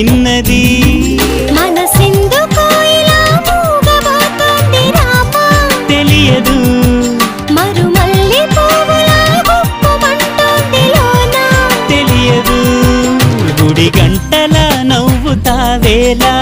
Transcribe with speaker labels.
Speaker 1: తిన్నది
Speaker 2: మనసెందుకో ఇలా మూగబోతోంది రామా
Speaker 1: తెలియదు
Speaker 2: మరుమల్లి పువ్వులా గుప్పుమంటోంది లోనా
Speaker 1: తెలియదు గుడి గంటల నవ్వుతావేలా